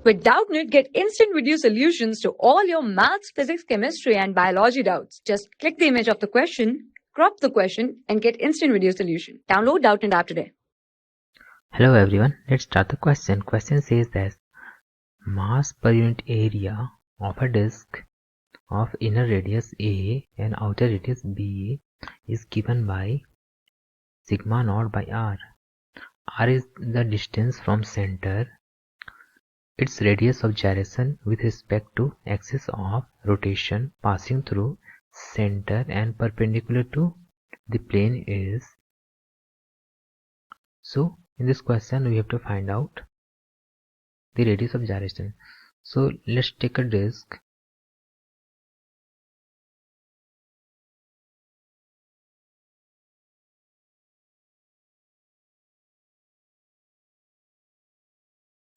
With Doubtnut, get instant video solutions to all your maths, physics, chemistry, and biology doubts. Just click the image of the question, crop the question, and get instant video solution. Download Doubtnut app today. Hello everyone, let's start the question. Question says that mass per unit area of a disk of inner radius A and outer radius B is given by sigma naught by r. R is the distance from center, its radius of gyration with respect to axis of rotation passing through center and perpendicular to the plane is. So in this question we have to find out the radius of gyration. So let's take a disk.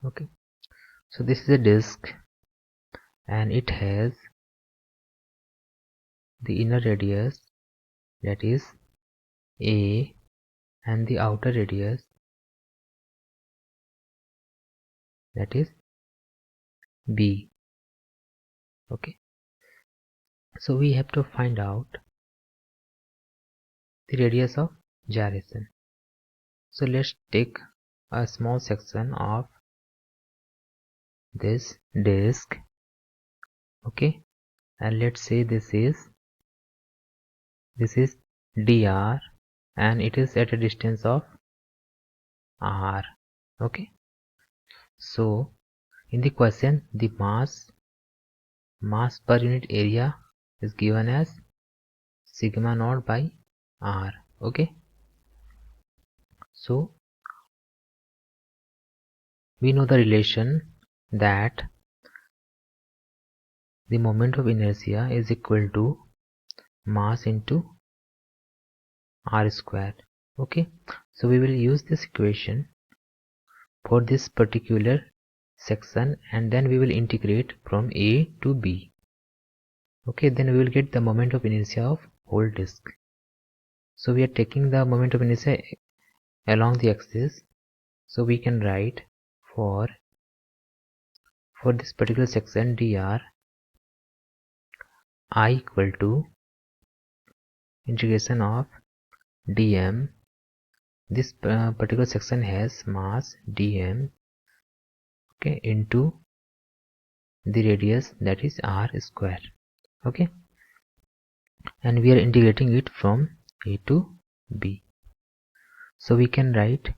Okay, so this is a disk and it has the inner radius, that is A, and the outer radius, that is B. Okay, so we have to find out the radius of gyration. So let's take a small section of this disk. Okay, and let's say this is dr and it is at a distance of r. Okay, so in the question the mass per unit area is given as sigma naught by r. Okay, so we know the relation that the moment of inertia is equal to mass into r square. Okay, so we will use this equation for this particular section and then we will integrate from A to B. Okay, then we will get the moment of inertia of whole disk. So we are taking the moment of inertia along the axis, so we can write for this particular section dr I equal to integration of dm. This particular section has mass dm, okay, into the radius, that is r square. Okay, and we are integrating it from A to B, so we can write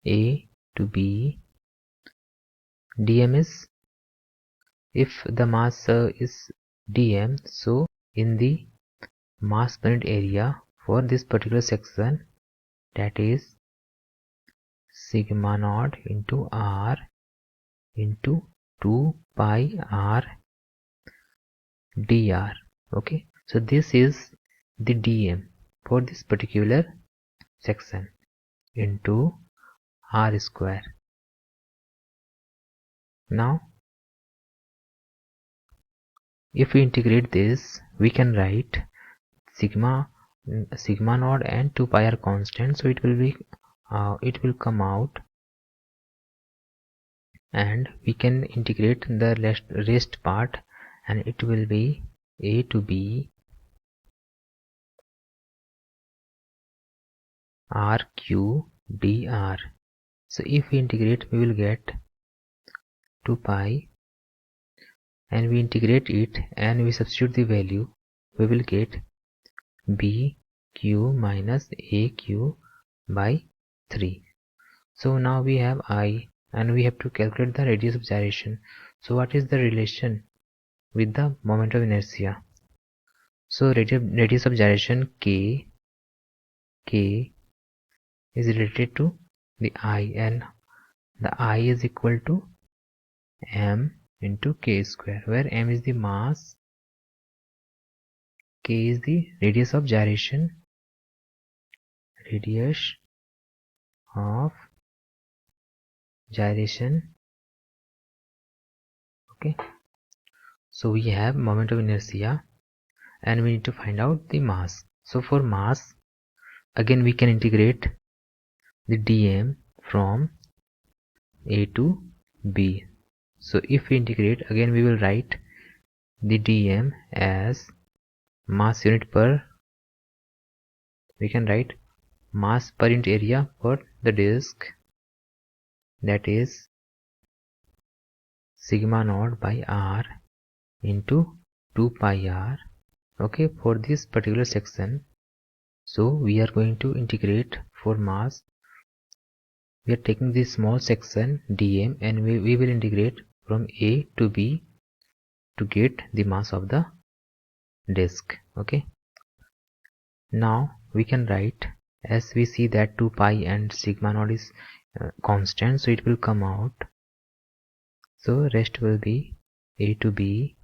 A to B. dm is, if the mass is dm, so in the mass per unit area for this particular section, that is sigma naught into r into 2 pi r dr. Okay, so this is the dm for this particular section into r square. Now if we integrate this, we can write sigma naught and 2 pi are constant, so it will be it will come out, and we can integrate the rest part, and it will be A to B r q dr. So if we integrate, we will get 2 pi, and we integrate it and we substitute the value, we will get b q minus a q by 3. So now we have I and we have to calculate the radius of gyration. So what is the relation with the moment of inertia? So radius of gyration k is related to the I, and the I is equal to m into k square, where m is the mass, k is the radius of gyration, Okay, so we have moment of inertia and we need to find out the mass. So for mass, again we can integrate the dm from A to B. So if we integrate, again we will write the dm as mass unit per, we can write mass per unit area for the disk, that is sigma naught by r into 2 pi r. Okay, for this particular section, so we are going to integrate for mass. We are taking this small section dm and we will integrate from a to b to get the mass of the disk. Okay, now we can write, as we see that 2 pi and sigma naught is constant, so it will come out, so rest will be a to b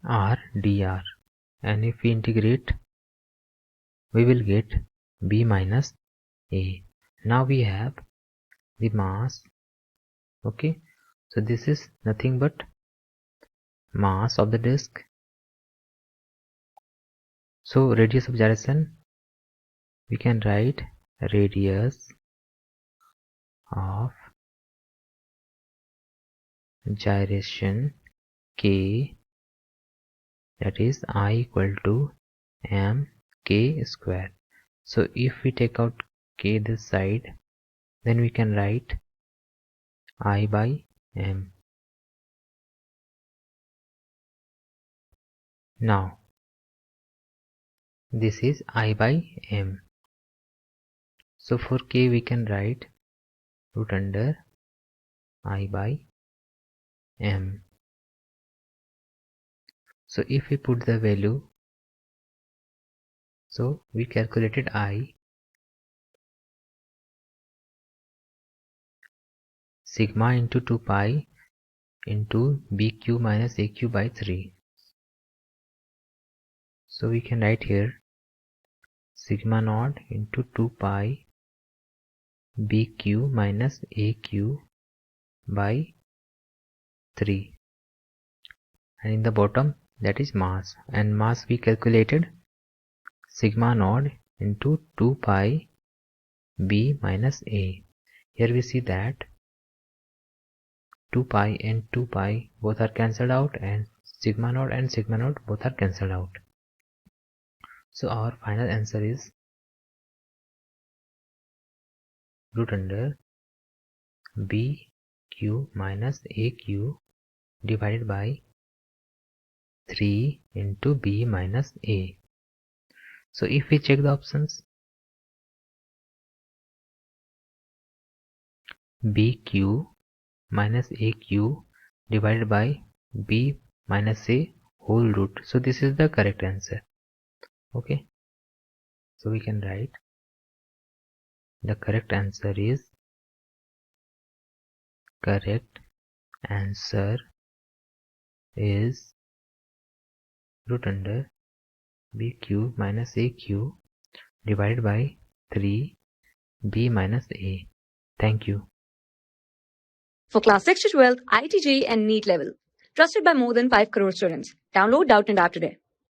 r dr, and if we integrate we will get b minus a. Now we have the mass. Okay, so this is nothing but mass of the disk. So radius of gyration, we can write radius of gyration k, that is I equal to m k square. So if we take out k this side, then we can write I by m. Now this is I by m. So for k we can write root under I by m. So if we put the value, so we calculated I sigma into 2 pi into bq minus aq by 3. So we can write here sigma naught into 2 pi bq minus aq by 3, and in the bottom that is mass, and mass we calculated sigma naught into 2 pi b minus a. Here we see that 2 pi and 2 pi both are cancelled out, and sigma naught both are cancelled out. So our final answer is root under bq minus aq divided by 3 into b minus a. So if we check the options, bq minus aq divided by b minus a whole root, so this is the correct answer. Okay, so we can write the correct answer is root under bq minus aq divided by 3 b minus a. Thank you. For class 6 to 12, IIT JEE and NEET level. Trusted by more than 5 crore students. Download Doubtnut app today.